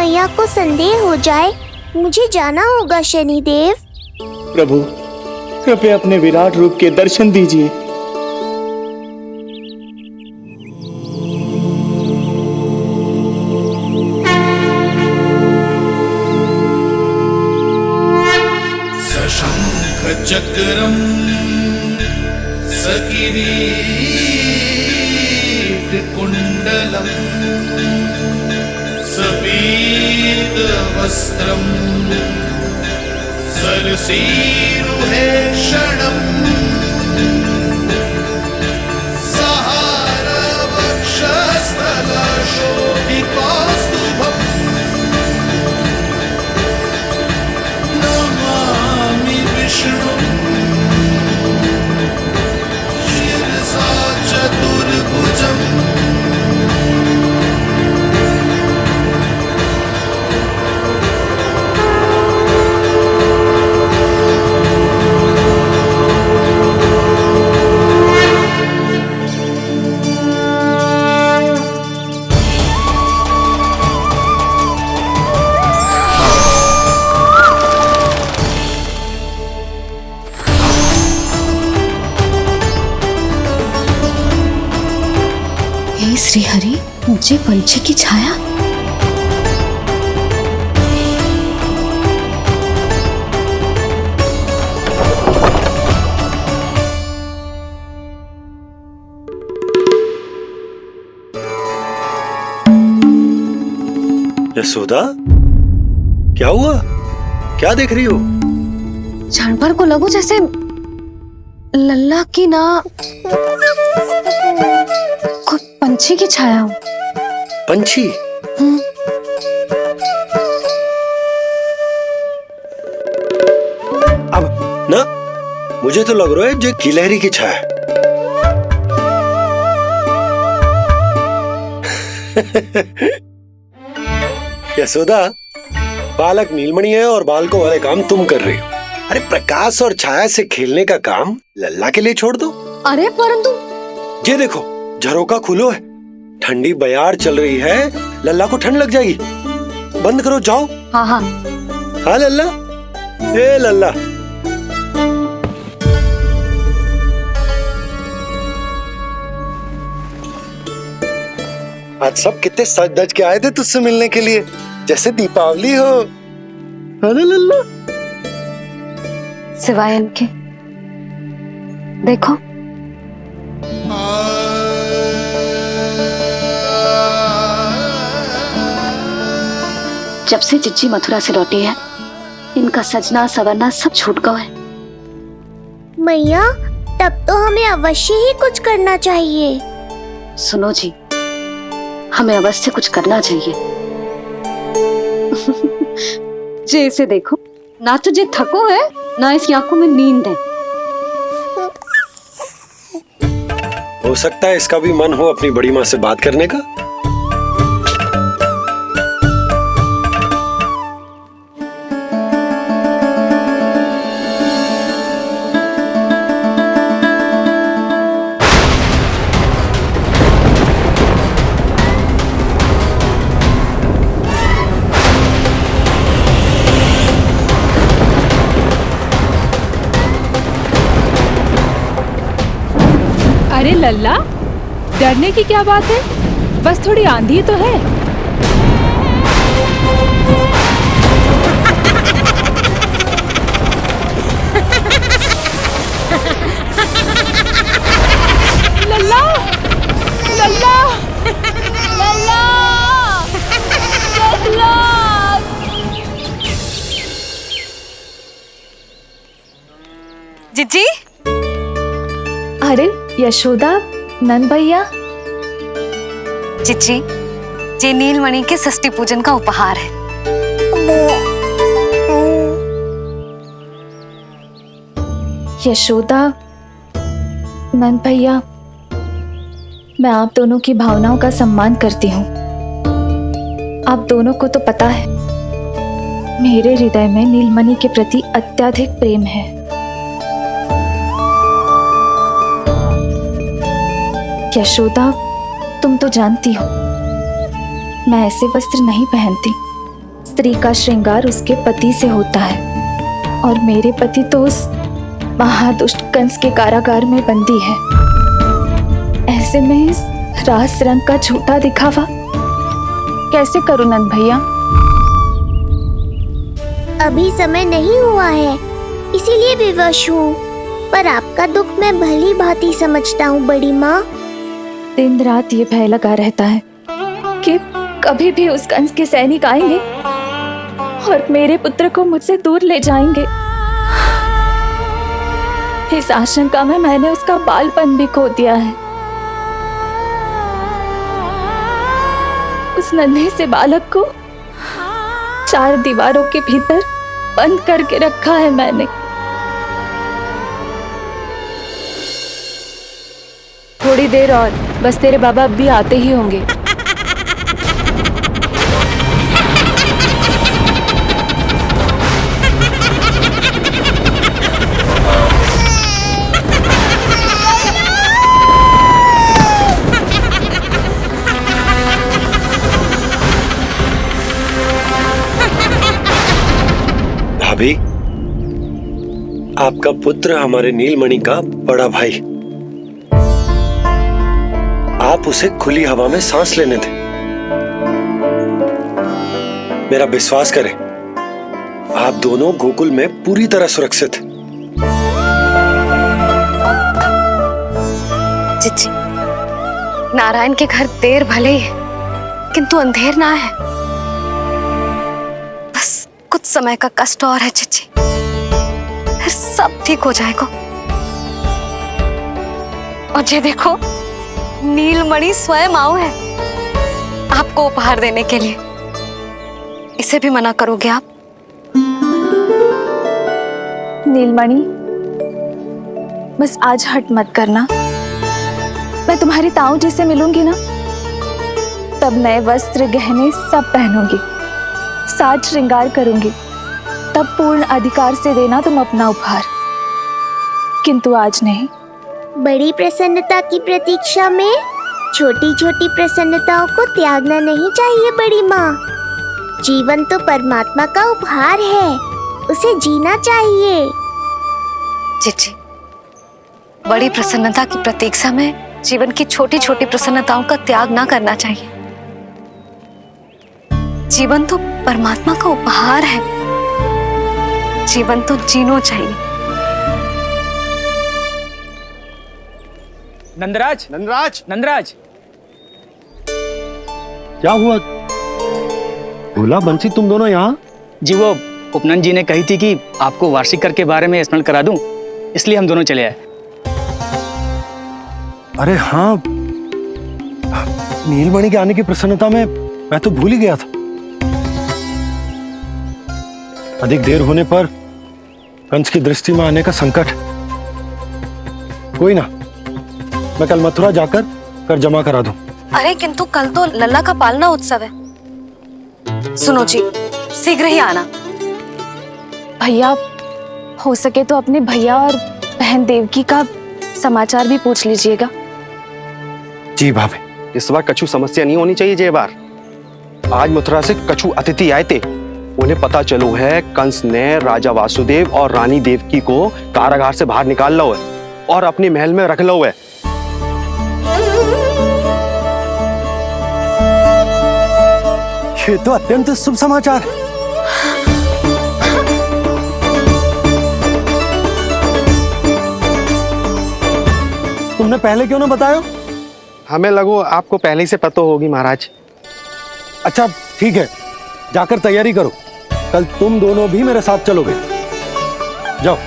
मैया को संदेह हो जाए, मुझे जाना होगा शनिदेव। प्रभु, कृपया अपने विराट रूप के दर्शन दीजिए। सशंख चक्रम सकिरीट कुंडलम सपीत वस्त्रम सरसीरुहेक्षणम सहार वक्षस्थल शोभितौस्तुभम नमामि विष्णुं शिरसा चतुर्भुजम्। हे श्री हरि, मुझे पंछी की छाया। यशोदा, क्या हुआ? क्या देख रही हो? क्षण भर को लगो जैसे लल्ला की ना कोई पंछी की छाया हो। पंछी? अब ना मुझे तो लग रहा है जो गिलहरी की छाया है। यशोदा, बालक नीलमणि है और बालकों वाले काम तुम कर रही हो। अरे प्रकाश और छाया से खेलने का काम लल्ला के लिए छोड़ दो। अरे परंतु ये देखो, झरोका खुलो है, ठंडी बयार चल रही है, लल्ला को ठंड लग जाएगी। बंद करो, जाओ। हाँ हाँ हाँ लल्ला, ए लल्ला। आज सब कितने सज धज के आए थे तुझसे मिलने के लिए, जैसे दीपावली हो। अरे लल्ला, सिवाय इनके देखो। जब से चिच्ची मथुरा से लौटी है, इनका सजना सवरना सब छूट गया है। मैया, तब तो हमें अवश्य ही कुछ करना चाहिए। सुनो जी, हमें अवश्य कुछ करना चाहिए। जे इसे देखो, ना तो जे थको है, ना इसकी आंखों में नींद है। हो सकता है इसका भी मन हो अपनी बड़ी माँ से बात करने का। अरे लल्ला, डरने की क्या बात है? बस थोड़ी आंधी तो है। लल्ला, लल्ला, लल्ला, लल्ला। जीजी, अरे यशोदा, नंद भैया। चिच्ची, ये नीलमणि के षष्ठी पूजन का उपहार है। यशोदा, नंद भैया, मैं आप दोनों की भावनाओं का सम्मान करती हूँ। आप दोनों को तो पता है, मेरे हृदय में नीलमणि के प्रति अत्यधिक प्रेम है। यशोदा, तुम तो जानती हो मैं ऐसे वस्त्र नहीं पहनती। स्त्री का श्रृंगार उसके पति से होता है और मेरे पति तो उस महादुष्ट कंस के कारागार में बंदी है। ऐसे में इस रास रंग का झूठा दिखावा कैसे करूं नंद भैया? अभी समय नहीं हुआ है, इसीलिए विवश हूँ। पर आपका दुख मैं भली भांति समझता हूँ बड़ी माँ। दिन रात ये भय लगा रहता है कि कभी भी उस कंस के सैनिक आएंगे और मेरे पुत्र को मुझसे दूर ले जाएंगे। इस आशंका में मैंने उसका बालपन भी खो दिया है। उस नन्हे से बालक को 4 दीवारों के भीतर बंद करके रखा है मैंने। थोड़ी देर और, बस तेरे बाबा अब भी आते ही होंगे। भाभी, आपका पुत्र हमारे नीलमणि का बड़ा भाई। आप उसे खुली हवा में सांस लेने दें। मेरा विश्वास करें, आप दोनों गोकुल में पूरी तरह सुरक्षित हैं। चिच्ची, नारायण के घर देर भले ही है, किंतु अंधेर ना है। बस कुछ समय का कष्ट और है चिच्ची, फिर सब ठीक हो जाएगा। और ये देखो, नीलमणि स्वयं आओ है आपको उपहार देने के लिए। इसे भी मना करोगे आप? नीलमणि, बस आज हट मत करना। मैं तुम्हारी ताऊ जी से मिलूंगी ना, तब नए वस्त्र गहने सब पहनूंगी, साज श्रृंगार करूंगी, तब पूर्ण अधिकार से देना तुम अपना उपहार। किंतु आज नहीं। बड़ी प्रसन्नता की प्रतीक्षा में छोटी छोटी प्रसन्नताओं को त्यागना नहीं चाहिए बड़ी माँ। जीवन तो परमात्मा का उपहार है, उसे जीना चाहिए। चिच्ची, बड़ी प्रसन्नता की प्रतीक्षा में जीवन की छोटी छोटी प्रसन्नताओं का त्याग ना करना चाहिए। जीवन तो परमात्मा का उपहार है, जीवन तो जीना चाहिए। नंदराज, नंदराज, नंदराज, क्या हुआ? भोला बंसी, तुम दोनों यहाँ? जी वो उपनंद जी ने कही थी कि आपको वार्षिक कर के बारे में स्मरण करा दूं, इसलिए हम दोनों चले आए। अरे हाँ, नीलमणि के आने की प्रसन्नता में मैं तो भूल ही गया था। अधिक देर होने पर कंस की दृष्टि में आने का संकट। कोई ना, मैं कल मथुरा जाकर कर जमा करा दूं। अरे किंतु कल तो लल्ला का पालना उत्सव है। सुनो जी, शीघ्र ही आना। भैया, हो सके तो अपने भैया और बहन देवकी का समाचार भी पूछ लीजिएगा। जी भाभी। इस बार कछु समस्या नहीं होनी चाहिए। ये बार आज मथुरा से कछु अतिथि आए थे, उन्हें पता चलो है कंस ने राजा वासुदेव और रानी देवकी को कारागार से बाहर निकाल लो है और अपने महल में रख लो है। ये तो अत्यंत शुभ समाचार है। तुमने पहले क्यों ना बताया? हमें लगो आपको पहले से पता होगी महाराज। अच्छा ठीक है, जाकर तैयारी करो, कल तुम दोनों भी मेरे साथ चलोगे। जाओ।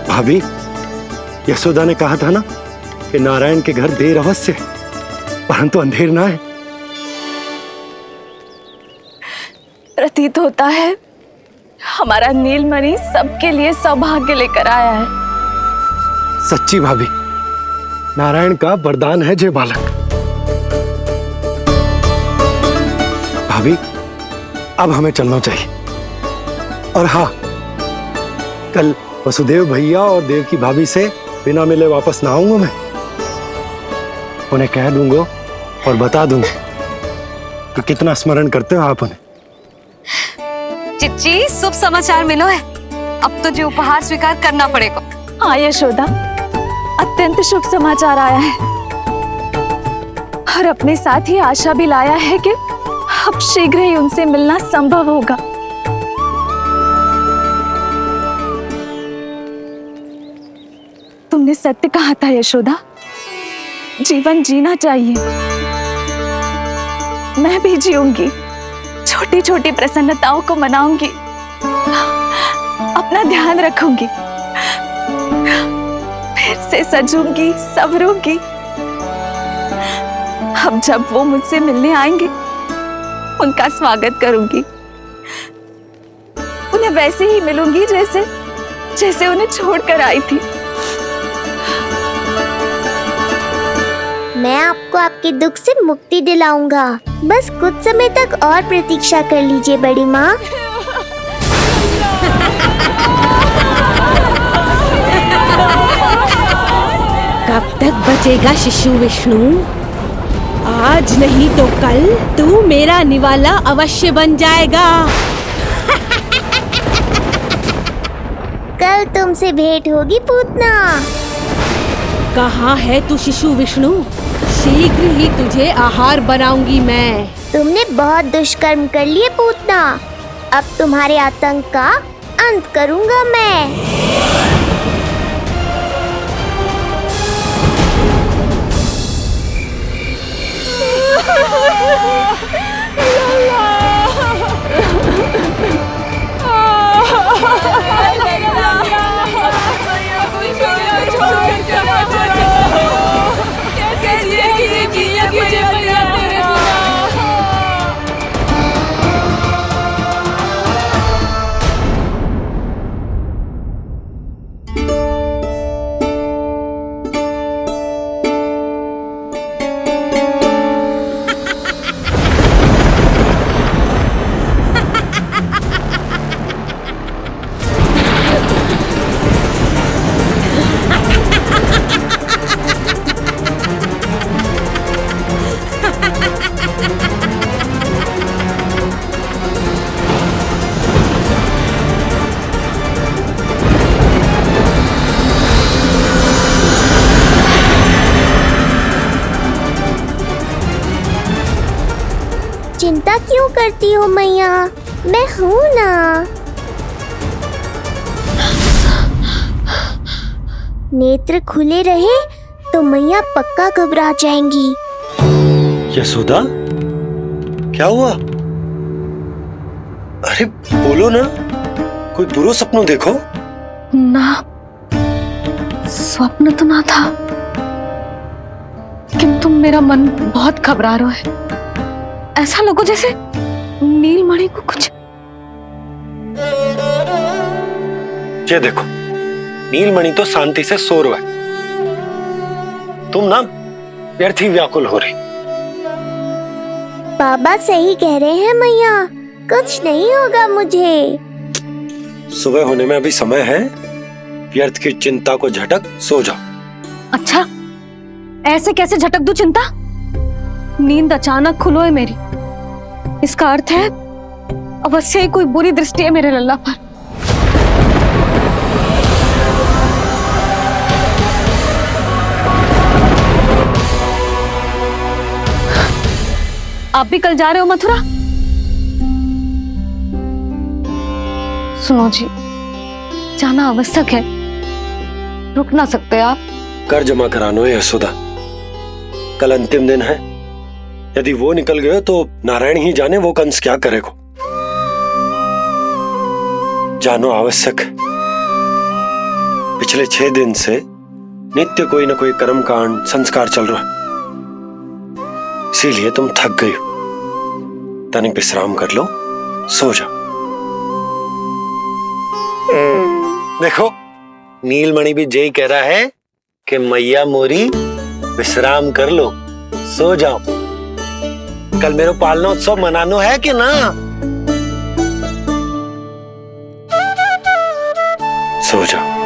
भाभी, यशोदा ने कहा था ना कि नारायण के घर देर अवश्य है, परंतु अंधेर ना है। प्रतीत होता है हमारा नीलमणि सबके लिए सौभाग्य लेकर आया है। सच्ची भाभी, नारायण का वरदान है जय बालक। भाभी, अब हमें चलना चाहिए। और हाँ, कल वसुदेव भैया और देव की भाभी से बिना मिले वापस ना आऊंगा मैं। उन्हें कह दूंगा और बता दूंगा कि कितना स्मरण करते हो आप उन्हें। चिच्ची, शुभ समाचार मिलो है। अब तो जो उपहार स्वीकार करना पड़ेगा। हाँ यशोदा, अत्यंत शुभ समाचार आया है और अपने साथ ही आशा भी लाया है कि अब शीघ्र ही उनसे मिलना संभव होगा। तुमने सत्य कहा था यशोदा, जीवन जीना चाहिए। मैं भी जीऊंगी, छोटी छोटी प्रसन्नताओं को मनाऊंगी, अपना ध्यान रखूंगी, फिर से सजूंगी, संवरूंगी। अब जब वो मुझसे मिलने आएंगे, उनका स्वागत करूंगी। उन्हें वैसे ही मिलूंगी जैसे जैसे उन्हें छोड़कर आई थी। मैं आपको आपके दुख से मुक्ति दिलाऊंगा। बस कुछ समय तक और प्रतीक्षा कर लीजिए बड़ी माँ। कब तक बचेगा शिशु विष्णु? आज नहीं तो कल तू मेरा निवाला अवश्य बन जाएगा। कल तुमसे भेंट होगी पूतना। कहाँ है तू शिशु विष्णु? शीघ्र ही तुझे आहार बनाऊंगी मैं। तुमने बहुत दुष्कर्म कर लिए पूतना। अब तुम्हारे आतंक का अंत करूंगा मैं। चिंता क्यों करती हो मैया? मैं हूँ ना। नेत्र खुले रहे तो मैया पक्का घबरा जाएंगी। यशोदा, क्या हुआ? अरे बोलो ना, कोई बुरा सपना देखो। ना, स्वप्न तो ना था, किंतु मेरा मन बहुत घबरा रहा है। ऐसा लगो जैसे नीलमणि को कुछ। ये देखो, नीलमणि तो शांति से सो रहा है। तुम ना व्यर्थ ही व्याकुल हो रही। बाबा सही कह रहे हैं मैया, कुछ नहीं होगा मुझे। सुबह होने में अभी समय है। व्यर्थ की चिंता को झटक सो जाओ। अच्छा, ऐसे कैसे झटक दूं चिंता? नींद अचानक खुलो है मेरी। इसका अर्थ है अवश्य ही कोई बुरी दृष्टि है मेरे लल्ला पर। आप भी कल जा रहे हो मथुरा? सुनो जी, जाना आवश्यक है, रुक ना सकते आप? कर जमा करानो है यशोदा, कल अंतिम दिन है। यदि वो निकल गए तो नारायण ही जाने वो कंस क्या करेगा। जानो आवश्यक। पिछले 6 दिन से नित्य कोई ना कोई कर्मकांड संस्कार चल रहा है, इसीलिए तुम थक गई हो। तनिक विश्राम कर लो, सो जाओ। देखो, नीलमणि भी जय कह रहा है कि मैया मोरी विश्राम कर लो, सो जाओ। कल मेरा पालनोत्सव मनानो है कि ना? सो जाओ।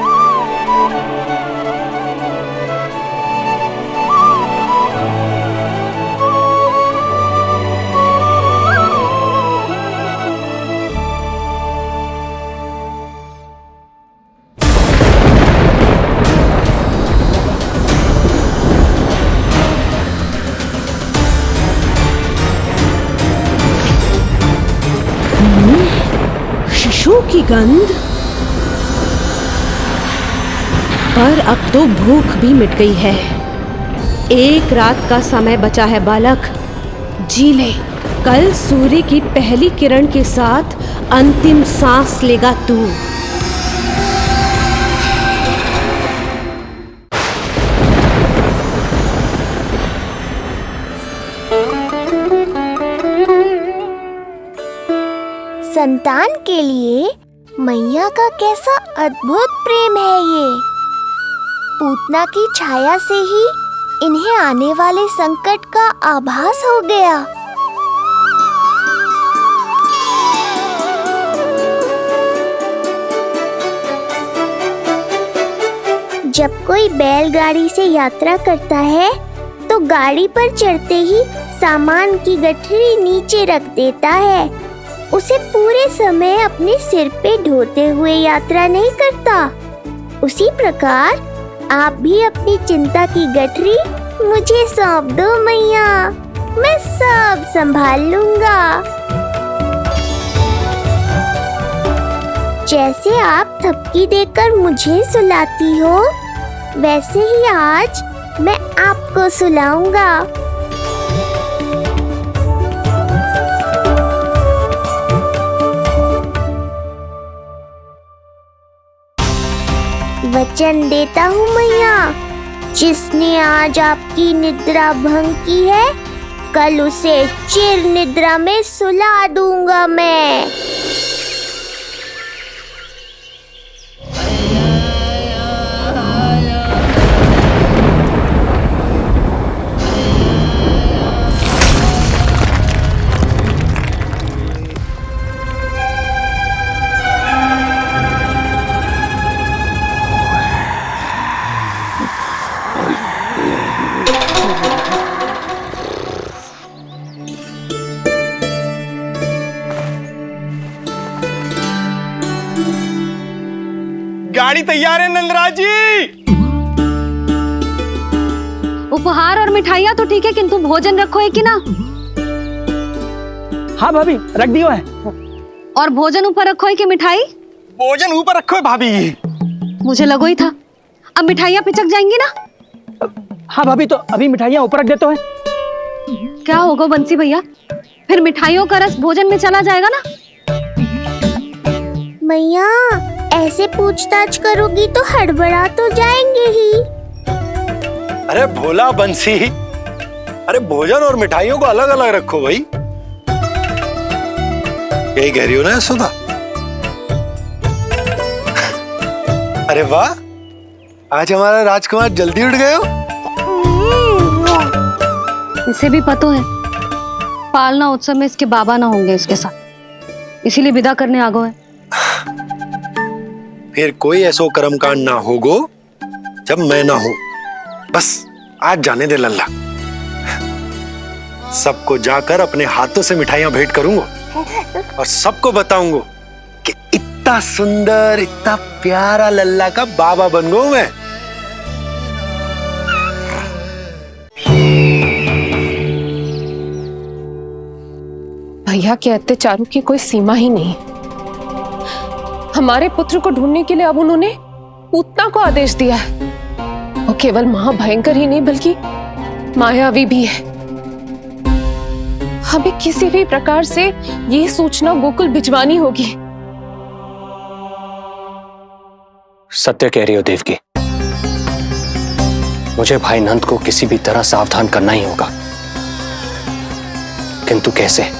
गंध। पर अब तो भूख भी मिट गई है। एक रात का समय बचा है बालक, जी ले। कल सूर्य की पहली किरण के साथ अंतिम सांस लेगा तू। संतान के लिए मैया का कैसा अद्भुत प्रेम है ये। पूतना की छाया से ही इन्हें आने वाले संकट का आभास हो गया। जब कोई बैलगाड़ी से यात्रा करता है तो गाड़ी पर चढ़ते ही सामान की गठरी नीचे रख देता है। उसे पूरे समय अपने सिर पे ढोते हुए यात्रा नहीं करता। उसी प्रकार आप भी अपनी चिंता की गठरी मुझे सौंप दो मैया, मैं सब संभाल लूंगा। जैसे आप थपकी देकर मुझे सुलाती हो, वैसे ही आज मैं आपको सुलाऊंगा। वचन देता हूँ मैया, जिसने आज आपकी निद्रा भंग की है, कल उसे चिर निद्रा में सुला दूंगा मैं। गाड़ी तैयार है नंदराज जी। उपहार और मिठाइयाँ तो ठीक है, किंतु भोजन रखो है कि ना? हाँ भाभी, रख दियो है। और भोजन ऊपर रखो है कि मिठाई? भोजन ऊपर रखो है भाभी। मुझे लगो ही था, अब मिठाइयाँ पिचक जाएंगी ना। हाँ भाभी, तो अभी मिठाइयाँ ऊपर रख देते हैं। क्या होगा बंसी भैया, फिर मिठाइयों का रस भोजन में चला जाएगा ना। मैया ऐसे पूछताछ करोगी तो हड़बड़ा तो जाएंगे ही। अरे भोला बंसी, अरे भोजन और मिठाइयों को अलग अलग रखो भाई। यही कह रही हो ना सुधा? अरे वाह, आज हमारा राजकुमार जल्दी उठ गए हो। इसे भी पता है पालना उत्सव में इसके बाबा ना होंगे इसके साथ, इसीलिए विदा करने आ गए। फिर कोई ऐसो कर्मकांड ना होगो जब मैं ना हूं। बस आज जाने दे लल्ला, सबको जाकर अपने हाथों से मिठाइयां भेंट करूंगा और सबको बताऊंगा कि इतना सुंदर, इतना प्यारा लल्ला का बाबा बन गया मैं। भैया के अत्याचारों की कोई सीमा ही नहीं। हमारे पुत्र को ढूंढने के लिए अब उन्होंने पूतना को आदेश दिया है। वो केवल महाभयंकर ही नहीं बल्कि मायावी भी है। हमें किसी भी प्रकार से ये सूचना गोकुल भिजवानी होगी। सत्य कह रही हो देवकी, मुझे भाई नंद को किसी भी तरह सावधान करना ही होगा, किंतु कैसे?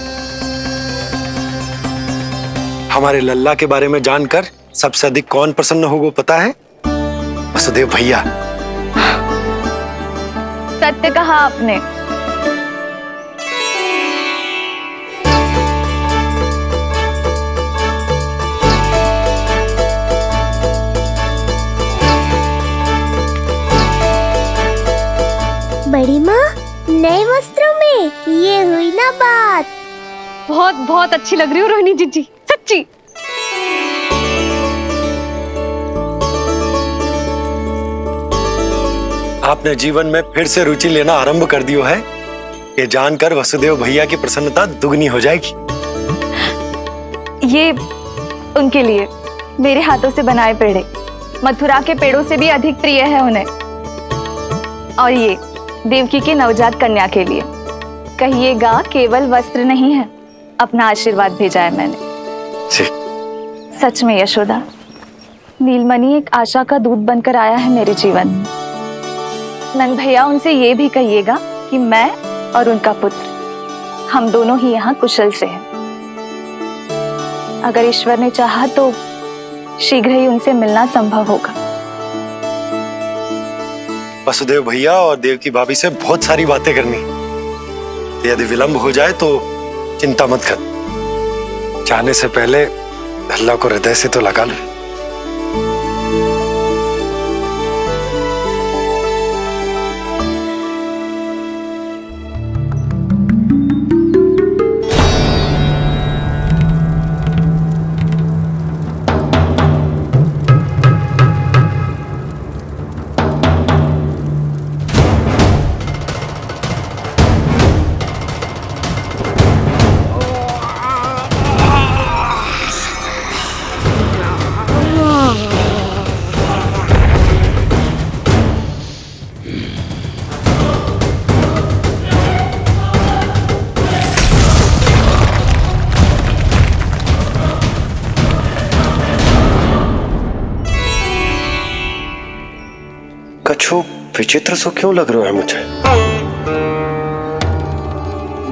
हमारे लल्ला के बारे में जानकर सबसे अधिक कौन प्रसन्न होगा पता है? वसुदेव भैया। सत्य कहा आपने। बड़ी माँ, नए वस्त्रों में ये हुई ना बात। बहुत बहुत अच्छी लग रही हो रोहिणी जीजी, सच्ची। आपने जीवन में फिर से रुचि लेना आरंभ कर दियो है, ये जानकर वसुदेव भैया की प्रसन्नता दुगनी हो जाएगी। ये उनके लिए। मेरे हाथों से बनाए पेड़े मथुरा के पेड़ों से भी अधिक प्रिय है उन्हें। और ये देवकी के नवजात कन्या के लिए कहिएगा केवल वस्त्र नहीं है, अपना आशीर्वाद भेजा है मैंने। सच में यशोदा, नीलमणि एक आशा का दूत बनकर आया है मेरे जीवन में। नंद भैया उनसे ये भी कहिएगा कि मैं और उनका पुत्र हम दोनों ही यहाँ कुशल से हैं। अगर ईश्वर ने चाहा तो शीघ्र ही उनसे मिलना संभव होगा। वसुदेव भैया और देवकी भाभी से बहुत सारी बातें करनी, यदि विलंब हो जाए तो चिंता मत कर। जाने से पहले अल्लाह को हृदय से तो लगा लो। कछु विचित्र सो क्यों लग रहा है मुझे?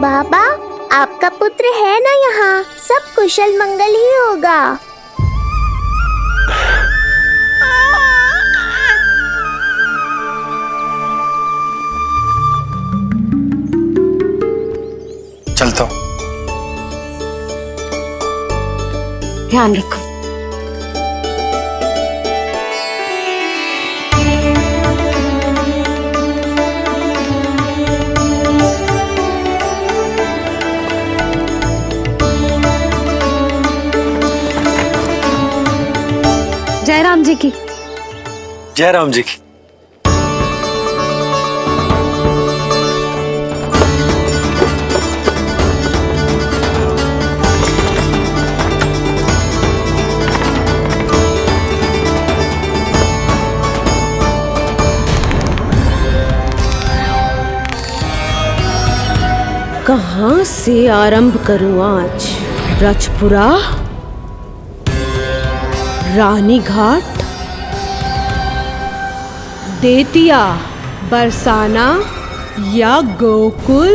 बाबा, आपका पुत्र है ना यहाँ, सब कुशल मंगल ही होगा। चलता हूँ। ध्यान रखो। जय राम जी की। जय राम जी की। कहाँ से आरंभ करूं आज? रजपुरा, रानी घाट, देतिया, बरसाना या गोकुल?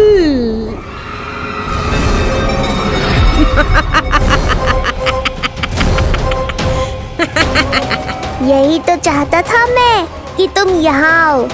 यही तो चाहता था मैं कि तुम यहाँ आओ।